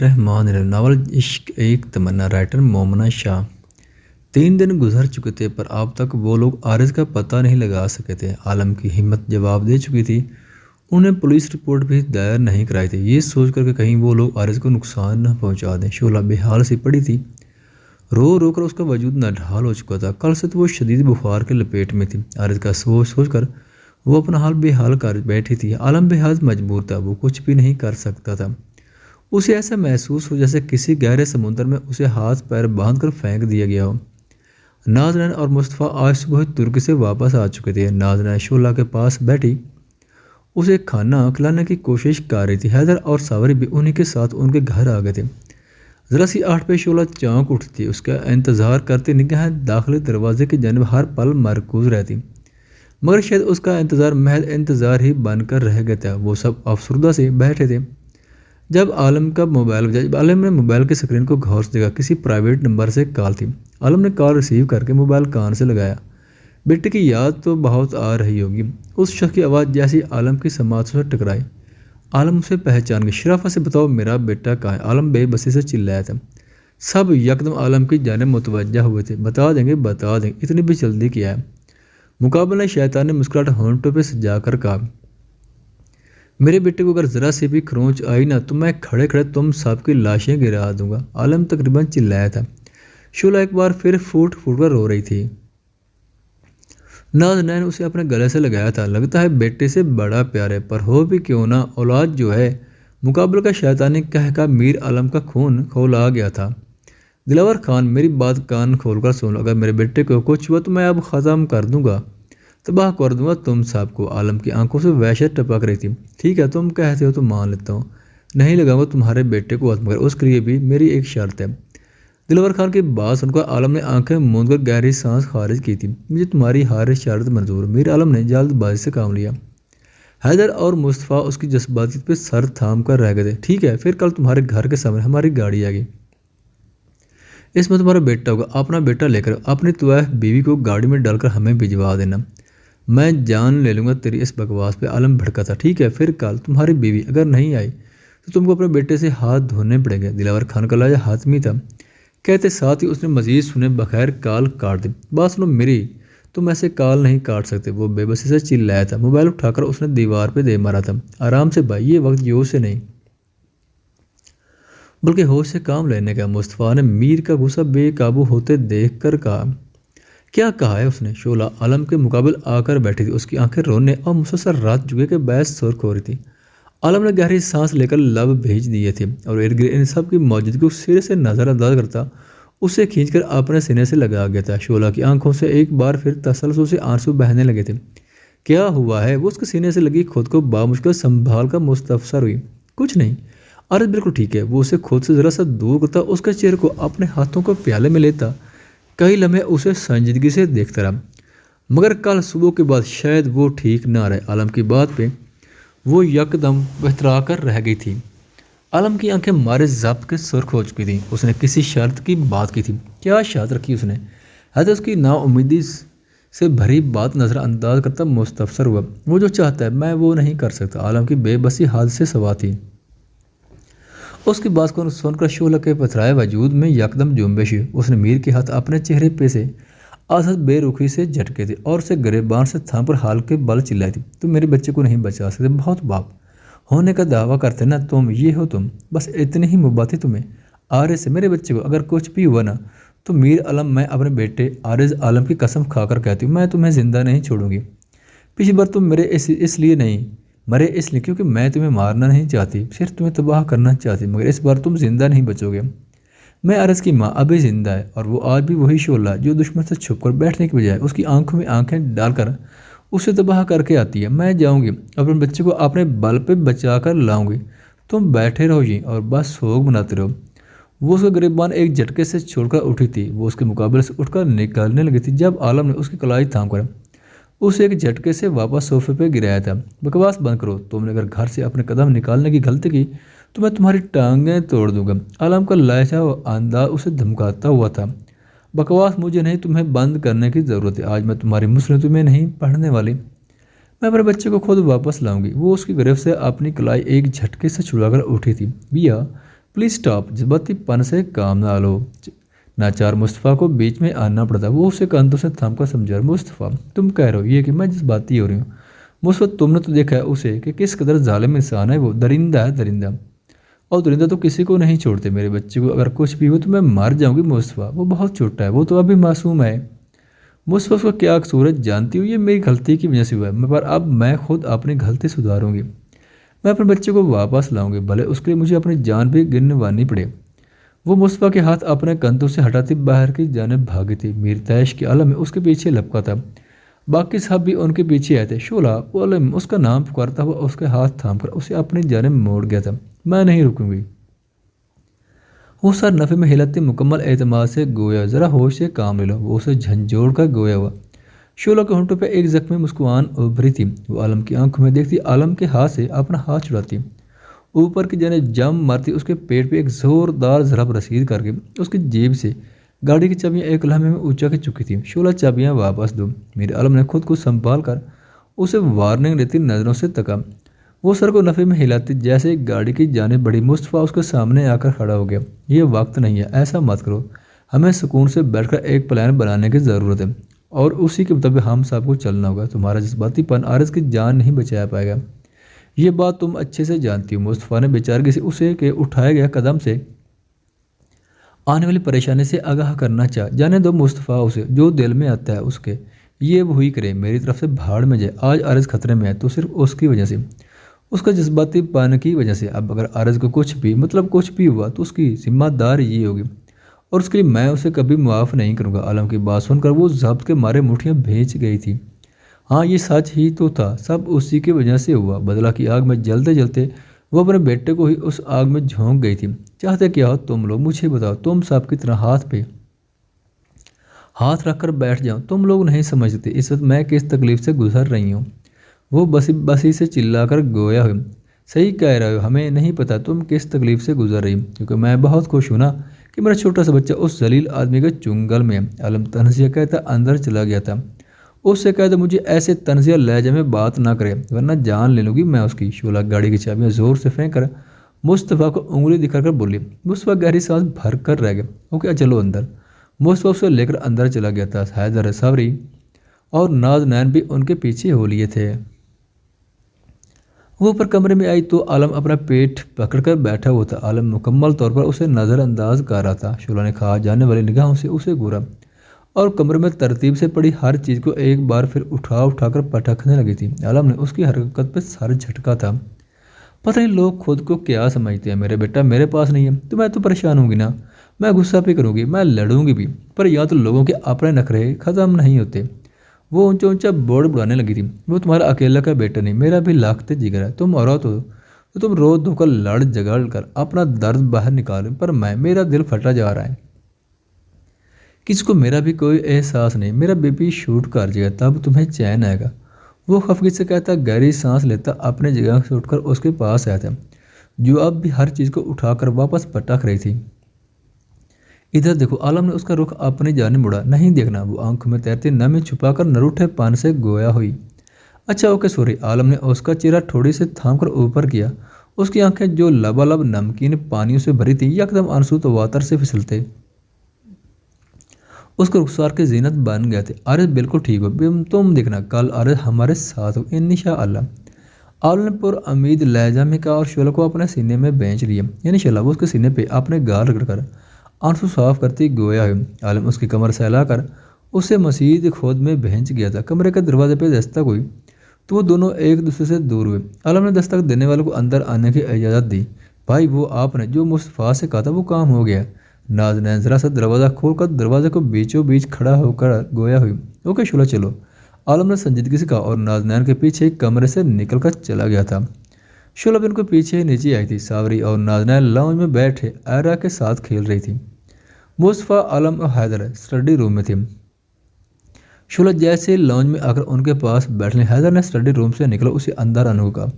Novel इश्क एक तमन्ना। Writer मोमना Shah. 3 दिन गुजर चुके थे पर अब तक वो लोग आरिज का पता नहीं लगा सके थे। आलम की हिम्मत जवाब दे चुकी थी। उन्हें पुलिस रिपोर्ट भी दायर नहीं कराई थी, ये सोच कर कि कहीं वो लोग आरिज को नुकसान न पहुंचा दें। शोला बेहाल सी पड़ी थी। रो रो कर उसका वजूद नढाल हो चुका था। कल से तो वो शदीद बुखार के लपेट में थी। आरिज का सोच सोच कर वो अपना हाल बेहाल कर बैठी थी। आलम बेहद मजबूर था, वो कुछ भी नहीं कर सकता था। उसे ऐसा महसूस हो जैसे किसी गहरे समुद्र में उसे हाथ पैर बांध कर फेंक दिया गया हो। नाज़नीन और मुस्तफ़ा आज सुबह तुर्की से वापस आ चुके थे। नाज़नीन शोला के पास बैठी उसे खाना खिलाने की कोशिश कर रही थी। हैदर और सावरी भी उन्हीं के साथ उनके घर आ गए थे। ज़रा सी आहट पे शोला चौंक उठी थी। उसका इंतज़ार करती निगाहें दाखिली दरवाजे की जानब हर पल मरकूज रहती, मगर शायद उसका इंतज़ार महज इंतज़ार ही बनकर रह गया था। वो सब अफसरदा से बैठे थे। जब आलम ने मोबाइल की स्क्रीन को गौर से देखा, किसी प्राइवेट नंबर से कॉल थी। आलम ने कॉल रिसीव करके मोबाइल कान से लगाया। बेटे की याद तो बहुत आ रही होगी। उस शख्स की आवाज़ जैसी आलम की समात से टकराई। आलम उसे पहचान गई। शराफत से बताओ मेरा बेटा कहाँ है? आलम बेबसी से चिल्लाया था। सब यकदम आलम की जानिब मुतवज्जा हुए थे। बता देंगे, इतनी भी जल्दी क्या है? मुकाबले शैतान ने मुस्कुराहट होंठों पे सजा कर कहा, मेरे बेटे को अगर ज़रा सी भी खरोंच आई ना तो मैं खड़े खड़े तुम सबकी लाशें गिरा दूंगा। आलम तकरीबन चिल्लाया था। शोला एक बार फिर फूट फूट कर रो रही थी। नाज़नीन उसे अपने गले से लगाया था। लगता है बेटे से बड़ा प्यार है, पर हो भी क्यों ना, औलाद जो है। मुकाबले का शैतानी कह का मीर आलम का खून खौला गया था। दिलावर खान, मेरी बात कान खोल कर सुन। अगर मेरे बेटे को कुछ हुआ तो मैं अब ख़त्म कर दूंगा, तबाह कर दूंगा तुम सबको। आलम की आंखों से वहशत टपक रही थी। ठीक है, तुम कहते हो तो मान लेता हूँ, नहीं लगाऊंगा तुम्हारे बेटे को हाथ, मगर उसके लिए भी मेरी एक शर्त है। दिलवर खान की बात सुनकर आलम ने आंखें मूंद कर गहरी सांस खारिज की थी। मुझे तुम्हारी हर शर्त मंजूर। मीर आलम ने जल्दबाजी से काम लिया। हैदर और मुस्तफ़ा उसकी जज्बातियत पे सर थाम कर रह गए थे। ठीक है, फिर कल तुम्हारे घर के सामने हमारी गाड़ी आएगी, इसमें तुम्हारा बेटा होगा। अपना बेटा लेकर अपनी तुआह बीवी को गाड़ी में डालकर हमें भिजवा देना। मैं जान ले लूँगा तेरी इस बकवास पे। आलम भड़का था। ठीक है, फिर कल तुम्हारी बीवी अगर नहीं आई तो तुमको अपने बेटे से हाथ धोने पड़ेंगे। दिलावर खान का लहजा हातमी था। कहते साथ ही उसने मजीद सुने बगैर कॉल काट दी। बात सुनो मेरी, तुम ऐसे कॉल नहीं काट सकते। वो बेबसी से चिल्लाया था। मोबाइल उठाकर उसने दीवार पे दे मारा था। आराम से भाई, ये वक्त जोश से नहीं बल्कि होश से काम लेने का। मुस्तफ़ा ने मीर का गुस्सा बेकाबू होते देख कर कहा, क्या कहा है उसने? शोला आलम के मुकाबले आकर बैठी थी। उसकी आंखें रोने और मुसलसल रात जुगे के बहस सुर्ख हो रही थी। आलम ने गहरी सांस लेकर लब भेज दिए थे और इर्द गिर्द इन सब की मौजूदगी को सिरे से नज़रअंदाज करता उसे खींचकर अपने सीने से लगा गया था। शोला की आंखों से एक बार फिर तसल्सल से आंसू बहने लगे थे। क्या हुआ है? वो उसके सीने से लगी खुद को बामुश्किल संभाल कर मुस्तफसर हुई। कुछ नहीं, अर्ज बिल्कुल ठीक है। वो उसे खुद से ज़रा सा दूर करता, उसके चेहरे को अपने हाथों को प्याले में लेता, कई लम्हे उसे संजीदगी से देखता रहा। मगर कल सुबह के बाद शायद वो ठीक ना रहे। आलम की बात पे वो यकदम बहतरा कर रह गई थी। आलम की आंखें मारे ज़ब्त के सुर्ख हो चुकी थी। उसने किसी शर्त की बात की थी। क्या शर्त रखी उसने? हैदर उसकी नाउम्मीदी से भरी बात नज़रअंदाज करता मुस्तफसर हुआ। वो जो चाहता है मैं वो नहीं कर सकता। आलम की बेबसी हाथ से सवा थी। उसकी बात को सुनकर शोला के पथराए वजूद में यकदम जुम्बिश हुई। उसने मीर के हाथ अपने चेहरे पे से आसत बेरुखी से झटके थे और उसे गिरबान से थाम पर हाल के बल चिल्लाई थी। तुम मेरे बच्चे को नहीं बचा सकते। बहुत बाप होने का दावा करते ना तुम, ये हो तुम, बस इतनी ही मुबात है तुम्हें आरिज से। मेरे बच्चे को अगर कुछ भी हुआ ना तो मीर आलम, मैं अपने बेटे आरिज आलम की कसम खाकर कहती हूँ, मैं तुम्हें ज़िंदा नहीं छोड़ूंगी। पिछली बार तुम मेरे इसलिए नहीं मरे, इसलिए क्योंकि मैं तुम्हें मारना नहीं चाहती, सिर्फ तुम्हें तबाह करना चाहती, मगर इस बार तुम जिंदा नहीं बचोगे। मैं अरज की माँ अभी जिंदा है और वो आज भी वही शोला जो दुश्मन से छुपकर बैठने की बजाय उसकी आंखों में आंखें डालकर उसे तबाह करके आती है। मैं जाऊँगी, अपने बच्चे को अपने बल पे बचा कर लाऊँगी। तुम बैठे रहो जी और बस सोग मनाते रहो। वो उसका गिरबान एक झटके से छोड़कर उठी थी। वो उसके मुकाबले से उठकर निकलने लगी थी जब आलम ने उसकी कलाई थाम कर उसे एक झटके से वापस सोफे पे गिराया था। बकवास बंद करो। तुमने अगर घर से अपने कदम निकालने की गलती की तो मैं तुम्हारी टांगें तोड़ दूंगा। आलम का लहजा व अंदाज उसे धमकाता हुआ था। बकवास मुझे नहीं, तुम्हें बंद करने की ज़रूरत है। आज मैं तुम्हारी मुसीबत में नहीं पढ़ने वाली। मैं अपने बच्चे को खुद वापस लाऊंगी। वो उसकी गिरफ्त से अपनी कलाई एक झटके से छुड़ाकर उठी थी। बिया प्लीज़ स्टॉप। जज्बाती पन से काम ना लो। नाचार मुस्तफ़ा को बीच में आना पड़ता। वो उसे कंधों से थाम कर समझा, मुस्तफ़ा तुम कह रहे हो ये कि मैं जज्बाती हो रही हूँ। मुस्तफ़ा तुमने तो देखा है उसे कि किस कदर जालिम इंसान है, वो दरिंदा है दरिंदा। और दरिंदा तो किसी को नहीं छोड़ते। मेरे बच्चे को अगर कुछ भी हो तो मैं मर जाऊंगी मुस्तफ़ा, वो बहुत छोटा है, वो तो अभी मासूम है। मुझसे उसका क्या कसूर है जानती हूँ, ये मेरी गलती की वजह से हुआ है, पर अब मैं खुद अपनी गलती सुधारूंगी। मैं अपने बच्चे को वापस लाऊंगी, भले उसके लिए मुझे अपनी जान भी गिनवानी पड़े। वो मुस्तफ़ा के हाथ अपने कंधों से हटाती बाहर की जानिब भागी थी। मीर तैश के आलम में उसके पीछे लपका था। बाकी सब भी उनके पीछे आए थे। शोला वो आलम उसका नाम पुकारता हुआ उसके हाथ थाम कर उसे अपनी जानिब मोड़ गया था। मैं नहीं रुकूंगी। वो सर नफ़े में हिलाते मुकम्मल एतमाद से गोया, ज़रा होश से काम ले लो। वो उसे झंझोड़ कर गोया हुआ। शोला के होंठों पर एक जख्मी मुस्कुराहट उभरी थी। वो आलम की आंखों में देखती, आलम के हाथ से अपना हाथ छुड़ाती, ऊपर की जाने जम मारती, उसके पेट पे एक जोरदार ज़रब रसीद करके उसकी जेब से गाड़ी की चाबियां एक लम्हे में ऊंचा के चुकी थी। शोला चाबियां वापस दो। मेरे आलम ने खुद को संभाल कर उसे वार्निंग देती नज़रों से तका। वो सर को नफ़े में हिलाती जैसे गाड़ी की जानिब बढ़ी। मुस्तफ़ा उसके सामने आकर खड़ा हो गया। ये वक्त नहीं है, ऐसा मत करो। हमें सुकून से बैठकर एक प्लान बनाने की ज़रूरत है और उसी के मुताबिक हम सबको चलना होगा। तुम्हारा जज्बातीपन आरज़ की जान नहीं बचा पाएगा। ये बात तुम अच्छे से जानती हो। मुस्तफ़ा ने बेचारगी से उसे के उठाए गए कदम से आने वाली परेशानी से आगाह करना चाह। जाने दो मुस्तफ़ा, उसे जो दिल में आता है उसके ये वही करे। मेरी तरफ से भाड़ में जाए। आज आरज़ खतरे में है तो सिर्फ उसकी वजह से, उसका जज्बातीपन की वजह से। अब अगर आरज़ को कुछ भी कुछ भी हुआ तो उसकी जिम्मेदार ये होगी और उसके लिए मैं उसे कभी माफ़ नहीं करूँगा। आलम की बात सुनकर वो ज़ब्त के मारे मुठियाँ भींच गई थी। हाँ, ये सच ही तो था, सब उसी की वजह से हुआ। बदला की आग में जलते जलते वो अपने बेटे को ही उस आग में झोंक गई थी। चाहते क्या हो तुम लोग, मुझे बताओ। तुम सब की तरह हाथ पे हाथ रख कर बैठ जाओ। तुम लोग नहीं समझते इस वक्त मैं किस तकलीफ से गुजर रही हूँ। वो बसी से चिल्लाकर गोया हुई। सही कह रहे हो, हमें नहीं पता तुम किस तकलीफ से गुजर रही हो, क्योंकि मैं बहुत खुश हूँ ना कि मेरा छोटा सा बच्चा उस जलील आदमी के चुंगल में है। आलम तनजिया कहता अंदर चला गया था। उससे कहता मुझे ऐसे तनजिया लहजे में बात ना करे वरना जान ले लूँगी मैं उसकी। शोला गाड़ी की चाबियाँ ज़ोर से फेंक कर मुस्तफ़ा को उंगली दिखाकर बोली। मुस्तफ़ा गहरी सांस भर कर रह गया। ओके चलो अंदर। मुस्तफ़ा उसे लेकर अंदर चला गया था। हैदर, सबरी और नाज नैन भी उनके पीछे हो लिए थे। वो ऊपर कमरे में आई तो आलम अपना पेट पकड़कर बैठा हुआ था। आलम मुकम्मल तौर पर उसे नज़रअंदाज कर रहा था। शोला ने खा जाने वाली निगाहों से उसे घूरा और कमरे में तरतीब से पड़ी हर चीज़ को एक बार फिर उठाकर पटकने लगी थी। आलम ने उसकी हरकत पर सर झटका था। पता नहीं लोग खुद को क्या समझते हैं। मेरे बेटा मेरे पास नहीं है तो मैं तो परेशान होंगी ना, मैं गुस्सा भी करूँगी, मैं लड़ूंगी भी, पर यहाँ तो लोगों के अपने नखरे ख़त्म नहीं होते। वो ऊंचा ऊंचा बोर्ड बुलाने लगी थी। वो तुम्हारा अकेला का बेटा नहीं, मेरा भी लाखते जिगर है। तुम औरत हो तो तुम रोज धोकर लड़ झगड़ कर अपना दर्द बाहर निकालो, पर मेरा दिल फटा जा रहा है। किसी को मेरा भी कोई एहसास नहीं। मेरा बेबी शूट कर जाएगा तब तुम्हें चैन आएगा। वो खफगी से कहता गहरी सांस लेता अपने जगह से उठकर उसके पास आया था, जो अब भी हर चीज़ को उठाकर वापस पटक रही थी। इधर देखो। आलम ने उसका रुख अपनी जाने मुड़ा। नहीं देखना। वो आंखों में तैरती नमी छुपाकर नरूठे पान से गोया हुई। अच्छा ओके सॉरी। आलम ने उसका चेहरा थोड़ी से थाम कर ऊपर किया। उसकी आंखें जो लबालब नमकीन पानियों से भरी थी यकदम आंसू तो वातर से फिसलते उसके रुखसार के जीनत बन गए थे। अरे बिल्कुल ठीक हो, तुम देखना कल अरे हमारे साथ हो इंशाअल्लाह। आलम ने पुर उम्मीद लहजा में कहा और शोला को अपने सीने में बेंच लिया। इंशाअल्लाह। वो उसके सीने पे अपने गाल रगड़कर आंसू साफ करती गोया है। आलम उसकी कमर सहलाकर उसे मसीद खोद में भेंच गया था। कमरे के दरवाजे पर दस्तक हुई तो वो दोनों एक दूसरे से दूर हुए। आलम ने दस्तक देने वाले को अंदर आने की इजाज़त दी। भाई वो आपने जो मुस्तफ़ा से कहा था वो काम हो गया। नाज ने जरा सा दरवाज़ा खोलकर दरवाजे को बीचों बीच खड़ा होकर गोया हुई। ओके शोला चलो। आलम ने संजीदगी से कहा और नाजनैन के पीछे कमरे से निकलकर चला गया था। शोला भी उनको पीछे ही नीचे आई थी। सावरी और नाजनैन लाउंज में बैठे आयरा के साथ खेल रही थी। मुस्तफ़ा, आलम और हैदर स्टडी रूम में थे। शोला जैसे लॉन्च में आकर उनके पास बैठने, हैदर ने स्टडी रूम से निकला उसे अंदर आने को कहा।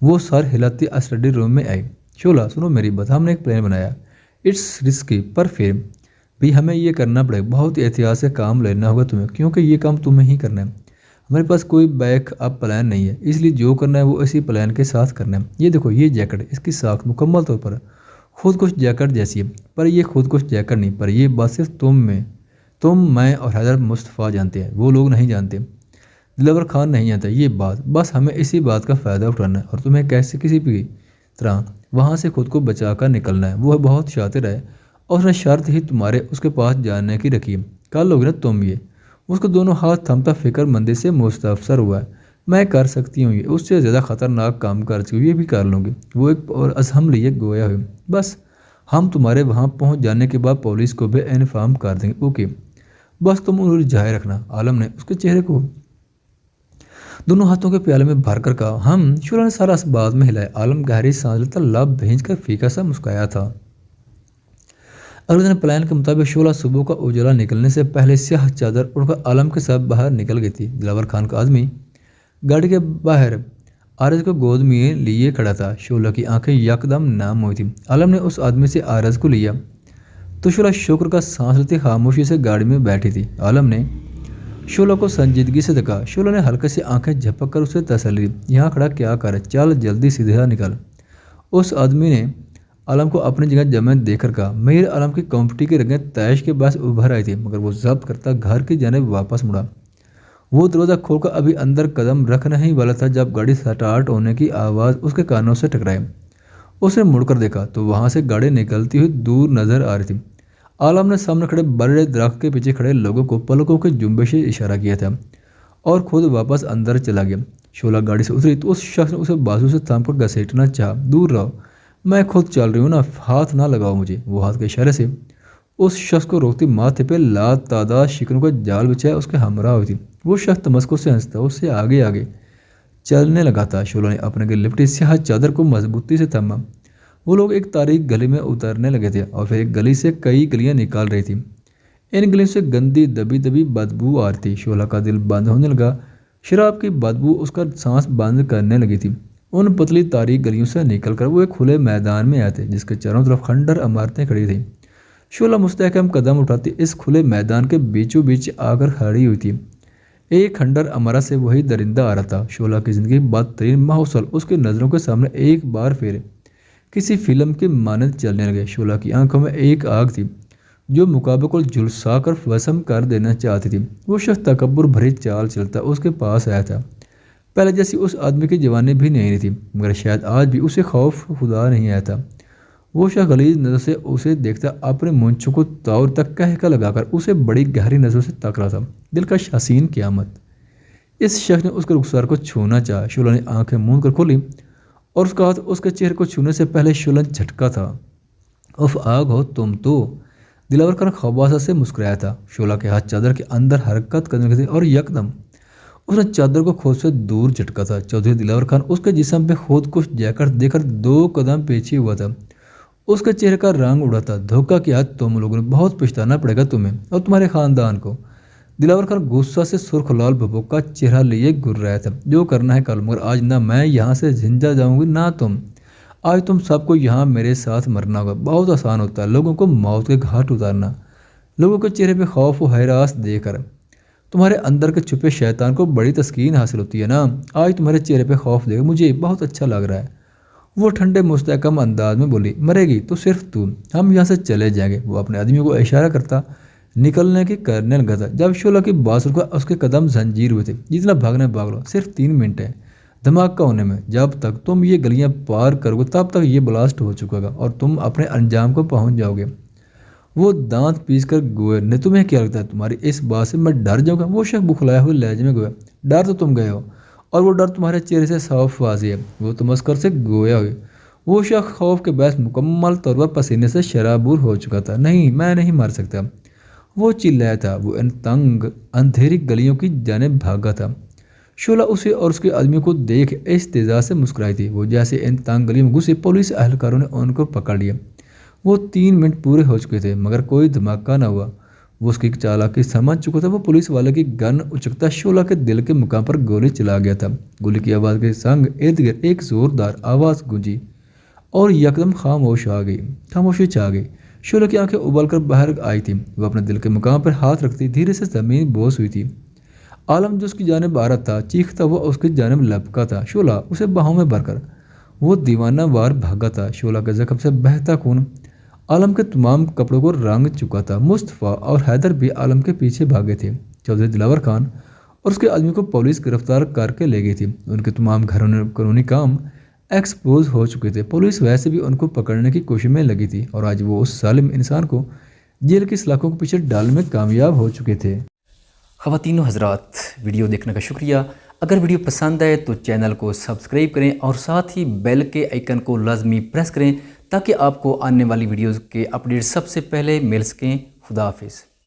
वो सर हिलाती स्टडी रूम में आई। शोला सुनो मेरी बात, हमने एक प्लान बनाया। इट्स रिस्की पर फिर भी हमें ये करना पड़ेगा। बहुत एहतियात से काम लेना होगा तुम्हें, क्योंकि ये काम तुम्हें ही करना है। हमारे पास कोई बैक अप प्लान नहीं है, इसलिए जो करना है वो इसी प्लान के साथ करना है। ये देखो ये जैकेट, इसकी साख मुकम्मल तौर पर خودکش جیکٹ جیسی ہے، پر یہ خودکش جیکٹ نہیں، پر یہ بات صرف تم میں اور حیدر مصطفیٰ جانتے ہیں، وہ لوگ نہیں جانتے، دلاور خان نہیں جانتا یہ بات، بس ہمیں اسی بات کا فائدہ اٹھانا ہے اور تمہیں کیسے کسی بھی طرح وہاں سے خود کو بچا کر نکلنا ہے۔ وہ بہت شاطر ہے اور اس نے شرط ہی تمہارے اس کے پاس جانے کی رکھی ہے، کل ہوگی نا تم یہ۔ اس کو دونوں ہاتھ تھمتا فکر مندی سے مستفسر ہوا ہے۔ میں کر سکتی ہوں یہ، اس سے زیادہ خطرناک کام کر چکی ہوں، یہ بھی کر لوں گی۔ وہ ایک اور ازہم لیے گویا ہوئی، بس ہم تمہارے وہاں پہنچ جانے کے بعد پولیس کو بھی انفارم کر دیں گے، اوکے؟ بس تم انہیں جائے رکھنا۔ عالم نے اس کے چہرے کو دونوں ہاتھوں کے پیالے میں بھر کر کہا، ہم شعلہ نے سارا اس بات میں ہلایا۔ عالم گہری سانس لیتا لب بھینچ کر پھیکا سا مسکرایا تھا۔ اگلے دن پلان کے مطابق شعلہ صبح کا اجالا نکلنے سے پہلے سیاہ چادر اڑ کر عالم کے ساتھ باہر نکل گئی تھی۔ دلاور خان کا آدمی گاڑی کے باہر عارض کو گود میں لیے کھڑا تھا۔ شعلہ کی آنکھیں یکدم نم ہوئی تھیں۔ عالم نے اس آدمی سے عارض کو لیا تو شعلہ شکر کا سانس لیتی خاموشی سے گاڑی میں بیٹھی تھی۔ عالم نے شعلہ کو سنجیدگی سے دیکھا۔ شعلہ نے ہلکے سے آنکھیں جھپک کر اسے تسلی دی، یہاں کھڑا کیا کر، چل جلدی سیدھا نکل۔ اس آدمی نے عالم کو اپنی جگہ جمع دیکھ کر کہا، میر عالم کی کمپٹی کی رنگیں تیش کے باعث ابھر آئی تھی، مگر وہ ضبط کرتا گھر کی جانب واپس مڑا۔ وہ دروازہ کھول کر ابھی اندر قدم رکھنے ہی والا تھا جب گاڑی سٹارٹ ہونے کی آواز اس کے کانوں سے ٹکرائی۔ اس نے مڑ کر دیکھا تو وہاں سے گاڑی نکلتی ہوئی دور نظر آ رہی تھی۔ عالم نے سامنے کھڑے بڑے درخت کے پیچھے کھڑے لوگوں کو پلکوں کے جنبش سے اشارہ کیا تھا اور خود واپس اندر چلا گیا۔ شعلہ گاڑی سے اتری تو اس شخص نے اسے بازو سے تھام کر گھسیٹنا چاہا، دور رہو، میں خود چل رہی ہوں نا، ہاتھ نہ لگاؤ مجھے۔ وہ ہاتھ کے اشارے سے اس شخص کو روکتی ماتھے پہ لا تعداد شکنوں کا جال بچھایا اس کے ہمراہ ہوئی تھی۔ وہ شخص تمسکر سے ہنستا اس سے آگے آگے چلنے لگا تھا۔ شعلہ نے اپنے گلے لپٹی سیاہ چادر کو مضبوطی سے تھاما۔ وہ لوگ ایک تاریک گلی میں اترنے لگے تھے اور پھر ایک گلی سے کئی گلیاں نکال رہی تھیں۔ ان گلیوں سے گندی دبی دبی بدبو آ رہی تھی۔ شعلہ کا دل بند ہونے لگا، شراب کی بدبو اس کا سانس بند کرنے لگی تھی۔ ان پتلی تاریک گلیوں سے نکل کر وہ ایک کھلے میدان میں آئے تھے جس کے چاروں طرف کھنڈر عمارتیں کھڑی تھیں۔ شعلہ مستحکم قدم اٹھاتی اس کھلے میدان کے بیچوں بیچ آ کر کھڑی ہوئی تھی۔ ایک کھنڈر عمارت سے وہی درندہ آ رہا تھا۔ شعلہ کی زندگی بدترین ماحول اس کی نظروں کے سامنے ایک بار پھر کسی فلم کے مانند چلنے لگے۔ شعلہ کی آنکھوں میں ایک آگ تھی جو مقابلے کو جھلسا کر وسم کر دینا چاہتی تھی۔ وہ شخص تکبر بھری چال چلتا اس کے پاس آیا تھا، پہلے جیسی اس آدمی کی جوانی بھی نہیں تھی، مگر شاید آج بھی اسے خوف خدا نہیں آیا تھا۔ وہ شخص غلیظ نظر سے اسے دیکھتا اپنے مونچھوں کو طور تک کہہ لگا کر اسے بڑی گہری نظروں سے تک رہا تھا۔ دلکش حسین قیامت۔ اس شخص نے اس کے رخسار کو چھونا چاہا۔ شعلہ نے آنکھیں موند کر کھولی اور اس کا ہاتھ اس کے چہرے کو چھونے سے پہلے شعلہ جھٹکا تھا۔ اف آگ ہو تم تو، دلاور خان خباثت سے مسکرایا تھا۔ شعلہ کے ہاتھ چادر کے اندر حرکت کرنے لگے تھے اور یکدم اس نے چادر کو خود سے دور جھٹکا تھا۔ چودھری دلاور خان اس کے جسم پہ خود کش جیکٹ دے کر 2 قدم پیچھے ہوا تھا۔ اس کے چہرے کا رنگ اڑا تھا۔ دھوکہ کیا تم لوگوں نے، بہت پچھتانا پڑے گا تمہیں اور تمہارے خاندان کو۔ دلاور خان غصہ سے سرخ لال بھبو کا چہرہ لیے گر رہا تھا، جو کرنا ہے کر، مگر آج نہ میں یہاں سے زندہ جاؤں گی نہ تم۔ آج تم سب کو یہاں میرے ساتھ مرنا ہوگا۔ بہت آسان ہوتا ہے لوگوں کو موت کے گھاٹ اتارنا، لوگوں کے چہرے پہ خوف و ہراس دے کر تمہارے اندر کے چھپے شیطان کو بڑی تسکین حاصل ہوتی ہے نا۔ آج تمہارے چہرے پہ خوف دے کر مجھے بہت اچھا لگ رہا ہے۔ وہ ٹھنڈے مستحکم انداز میں بولی، مرے گی تو صرف تو، ہم یہاں سے چلے جائیں گے۔ وہ اپنے آدمیوں کو اشارہ کرتا نکلنے کی کرنے لگا تھا جب شعلہ کی بات سن کر اس کے قدم زنجیر ہوئے تھے۔ جتنا بھاگنا بھاگ لو، صرف 3 منٹ ہے دھماکہ ہونے میں۔ جب تک تم یہ گلیاں پار کرو گے تب تک یہ بلاسٹ ہو چکا گا اور تم اپنے انجام کو پہنچ جاؤ گے۔ وہ دانت پیس کر گویا، نے تمہیں کیا لگتا ہے تمہاری اس بات سے میں ڈر جاؤں گا؟ وہ شخص بخلایا ہوئے لہجے میں گویا، ڈر تو تم گئے ہو اور وہ ڈر تمہارے چہرے سے صاف واضح ہے۔ وہ تمسکر سے گویا ہوئے۔ وہ شخص خوف کے باعث مکمل طور پر پسینے سے شرابور ہو چکا تھا۔ نہیں، میں نہیں مر سکتا، وہ چلایا تھا۔ وہ ان تنگ اندھیری گلیوں کی جانب بھاگا تھا۔ شعلہ اسے اور اس کے آدمیوں کو دیکھ استہزاء سے مسکرائی تھی۔ وہ جیسے ان تنگ گلیوں میں گھسے، پولیس اہلکاروں نے ان کو پکڑ لیا۔ وہ 3 منٹ پورے ہو چکے تھے مگر کوئی دھماکہ نہ ہوا۔ وہ اس کی چالاکی سمجھ چکا تھا۔ وہ پولیس والے کی گن اچکتا شعلہ کے دل کے مقام پر گولی چلا گیا تھا۔ گولی کی آواز کے سنگ ارد گرد ایک زوردار آواز گونجی اور یکدم خاموشی چھا گئی۔ شعلہ کی آنکھیں ابل کر باہر آئی تھیں۔ وہ اپنے دل کے مقام پر ہاتھ رکھتی دھیرے سے زمین بوس ہوئی تھی۔ عالم جو اس کی جانب آ رہا تھا چیختا ہوا اس کی جانب لپکا تھا۔ شعلہ اسے باہوں میں بھر کر वो दीवाना वार भागा था। शोला के जख्म से बहता खून आलम के तमाम कपड़ों को रंग चुका था। मुस्तफ़ा और हैदर भी आलम के पीछे भागे थे। चौधरी दिलावर खान और उसके आदमी को पुलिस गिरफ्तार करके ले गई थी। उनके तमाम कानूनी काम एक्सपोज हो चुके थे। पुलिस वैसे भी उनको पकड़ने की कोशिश में लगी थी और आज वो उस जालिम इंसान को जेल की सलाखों के पीछे डालने में कामयाब हो चुके थे। ख़वातीनो हज़रात, वीडियो देखने का शुक्रिया। अगर वीडियो पसंद आए तो चैनल को सब्सक्राइब करें और साथ ही बेल के आइकन को लाजमी प्रेस करें ताकि आपको आने वाली वीडियोज़ के अपडेट सबसे पहले मिल सकें। खुदा हाफिज़।